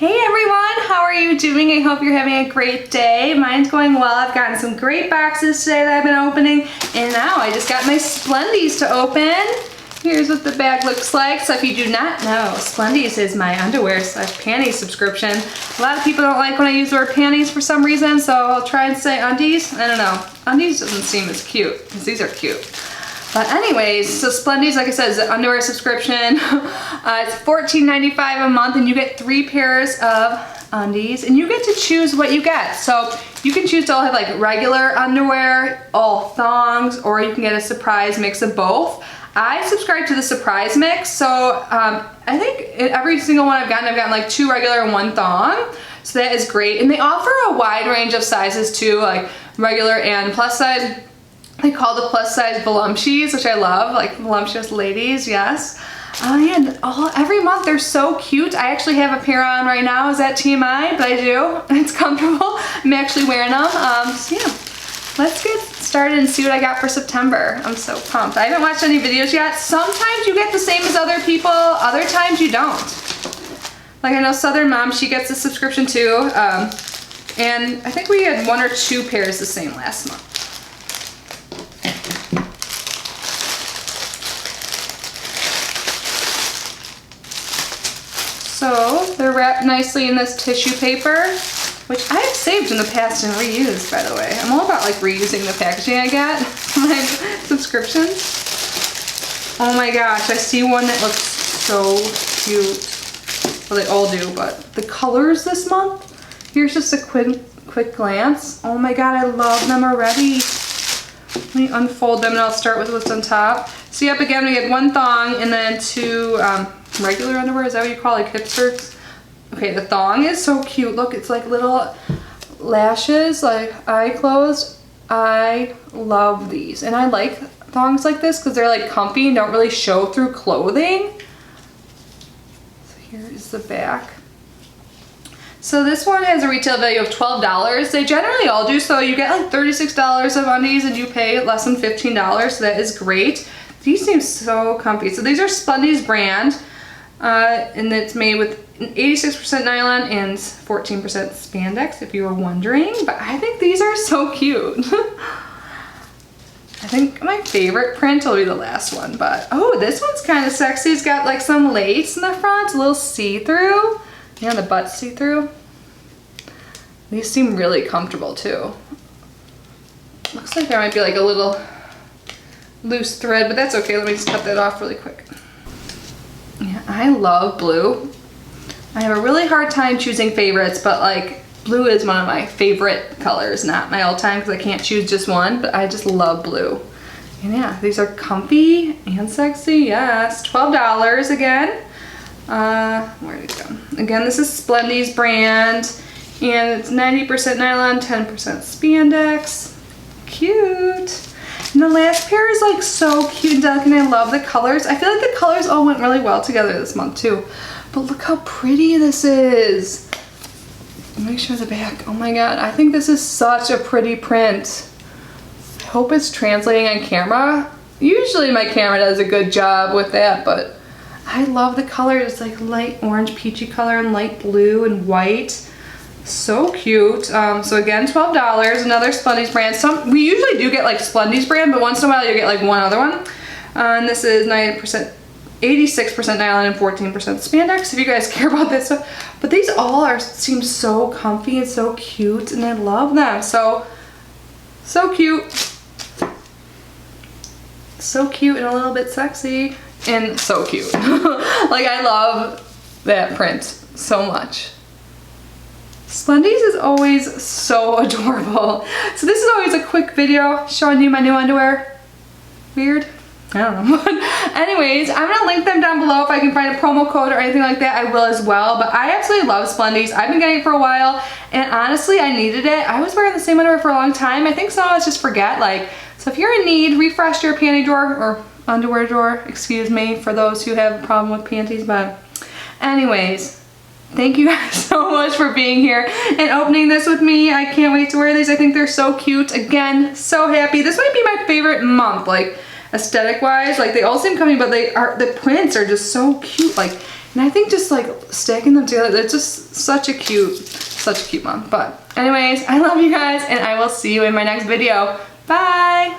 Hey everyone, how are you doing? I hope you're having a great day. Mine's going well. I've gotten some great boxes today that I've been opening, and now I just got my Splendies to open. Here's what the bag looks like. So if you do not know, Splendies is my underwear/panties subscription. A lot of people don't like when I use the word panties for some reason, so I'll try and say undies. I don't know. Undies doesn't seem as cute, because these are cute. But anyways, so Splendies, like I said, is an underwear subscription. It's $14.95 a month, and you get 3 pairs of undies, and you get to choose what you get. So you can choose to all have like regular underwear, all thongs, or you can get a surprise mix of both. I subscribe to the surprise mix, so I think every single one I've gotten like 2 regular and 1 thong. So that is great. And they offer a wide range of sizes too, like regular and plus size. They call the plus size voluptuous, which I love, like voluptuous ladies, yes. And every month they're so cute. I actually have a pair on right now. Is that TMI? But I do. It's comfortable. I'm actually wearing them. So yeah, let's get started and see what I got for September. I'm so pumped. I haven't watched any videos yet. Sometimes you get the same as other people. Other times you don't. Like I know Southern Mom, she gets a subscription too. And I think we had 1 or 2 pairs the same last month. So they're wrapped nicely in this tissue paper, which I have saved in the past and reused, by the way. I'm all about like reusing the packaging I get for my subscriptions. Oh my gosh, I see one that looks so cute. Well, they all do, but the colors this month, here's just a quick glance. Oh my god, I love them already. Let me unfold them and I'll start with what's on top. So yep, again, we had 1 thong and then 2 regular underwear. Is that what you call like hipsters? Okay, the thong is so cute. Look, it's like little lashes, like eye closed. I love these. And I like thongs like this because they're like comfy and don't really show through clothing. So here is the back. So this one has a retail value of $12. They generally all do, so you get like $36 of undies and you pay less than $15, so that is great. These seem so comfy. So these are Splendies brand, and it's made with 86% nylon and 14% spandex, if you were wondering. But I think these are so cute. I think my favorite print will be the last one, but oh, this one's kind of sexy. It's got like some lace in the front, a little see-through. Yeah, the butt's see-through. These seem really comfortable too. Looks like there might be like a little loose thread, but that's okay. Let me just cut that off really quick. Yeah, I love blue. I have a really hard time choosing favorites, but like blue is one of my favorite colors, not my all-time because I can't choose just one, but I just love blue. And yeah, these are comfy and sexy, yes. $12 again. Where did it go? Again, this is Splendies brand, and it's 90% nylon, 10% spandex. Cute. And the last pair is like so cute and delicate, and I love the colors. I feel like the colors all went really well together this month too. But look how pretty this is. Let me show the back. Oh my god, I think this is such a pretty print. I hope it's translating on camera. Usually my camera does a good job with that, but I love the color. It's like light orange peachy color and light blue and white. So cute. So again, $12, another Splendies brand. We usually do get like Splendies brand, but once in a while you get like one other one. And this is 86% nylon and 14% spandex, if you guys care about this stuff. But these all seem so comfy and so cute, and I love them. So cute. So cute and a little bit sexy. And so cute. Like I love that print so much. Splendies is always so adorable. So this is always a quick video showing you my new underwear. Weird? I don't know. Anyways, I'm gonna link them down below. If I can find a promo code or anything like that, I will as well. But I absolutely love Splendies. I've been getting it for a while, and honestly, I needed it. I was wearing the same underwear for a long time. I think some of us just forget. So if you're in need, refresh your panty drawer or underwear drawer, excuse me, for those who have a problem with panties. But anyways, thank you guys so much for being here and opening this with me. I can't wait to wear these. I think they're so cute. Again, so happy. This might be my favorite month, like aesthetic wise. Like they all seem comfy, but the prints are just so cute. Like And I think just like stacking them together, they're just such a cute mug. But anyways, I love you guys and I will see you in my next video. Bye!